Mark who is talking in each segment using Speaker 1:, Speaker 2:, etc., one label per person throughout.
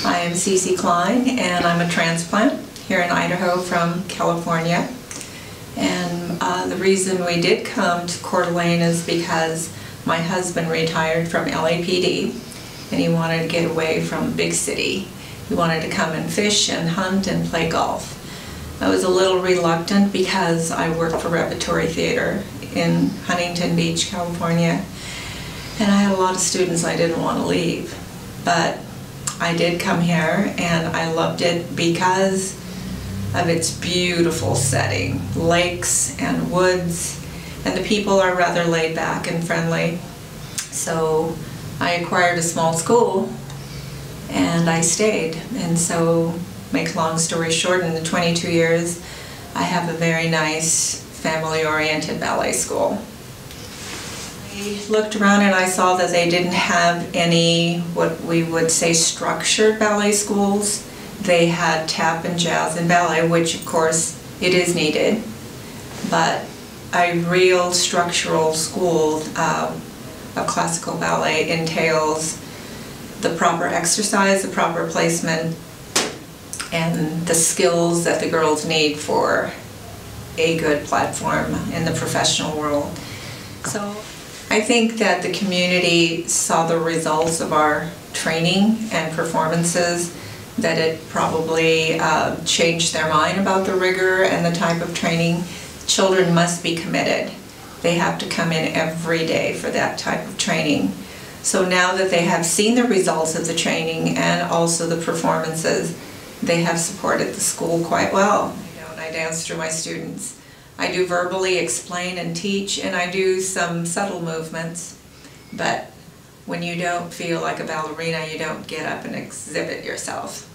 Speaker 1: I am Ceci Klein, and I'm a transplant here in Idaho from California. And the reason we did come to Coeur d'Alene is because my husband retired from LAPD, and he wanted to get away from a big city. He wanted to come and fish and hunt and play golf. I was a little reluctant because I worked for Repertory Theater in Huntington Beach, California, and I had a lot of students I didn't want to leave. But I did come here, and I loved it because of its beautiful setting, lakes and woods, and the people are rather laid back and friendly. So I acquired a small school and I stayed. And so, make a long story short, in the 22 years I have a very nice family-oriented ballet school. I looked around and I saw that they didn't have any, what we would say, structured ballet schools. They had tap and jazz and ballet, which of course it is needed, but a real structural school of classical ballet entails the proper exercise, the proper placement, and the skills that the girls need for a good platform in the professional world. So I think that the community saw the results of our training and performances, that it probably changed their mind about the rigor and the type of training. Children must be committed. They have to come in every day for that type of training. So now that they have seen the results of the training and also the performances, they have supported the school quite well. I dance through my students. I do verbally explain and teach, and I do some subtle movements, but when you don't feel like a ballerina, you don't get up and exhibit yourself.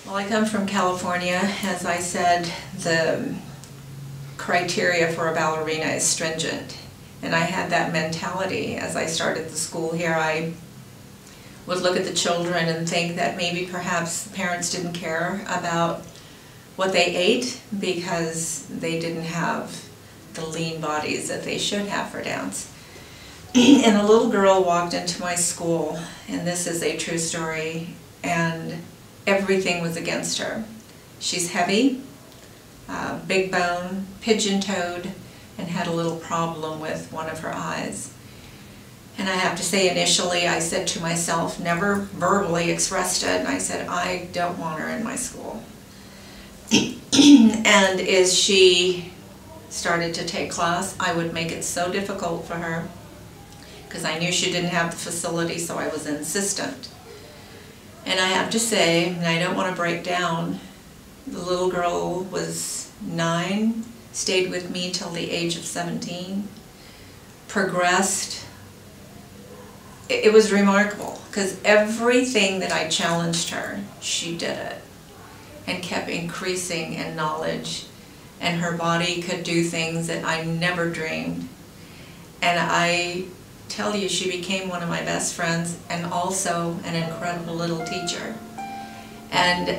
Speaker 1: Well, I come from California. As I said, the criteria for a ballerina is stringent, and I had that mentality as I started the school here. I would look at the children and think that maybe perhaps parents didn't care about what they ate because they didn't have the lean bodies that they should have for dance. And a little girl walked into my school, and this is a true story, and everything was against her. She's heavy, big bone, pigeon-toed, and had a little problem with one of her eyes. And I have to say, initially I said to myself, never verbally expressed it, and I said, I don't want her in my school. And as she started to take class, I would make it so difficult for her because I knew she didn't have the facility, so I was insistent. And I have to say, and I don't want to break down, the little girl was 9, stayed with me till the age of 17, progressed. It was remarkable because everything that I challenged her, she did it and kept increasing in knowledge, and her body could do things that I never dreamed. And I tell you, she became one of my best friends and also an incredible little teacher. And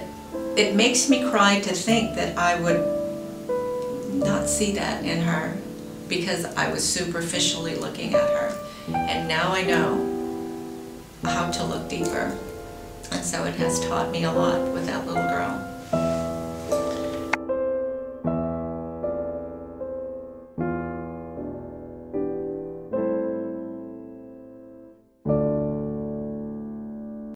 Speaker 1: it makes me cry to think that I would not see that in her because I was superficially looking at her. And now I know how to look deeper. And so it has taught me a lot with that little girl.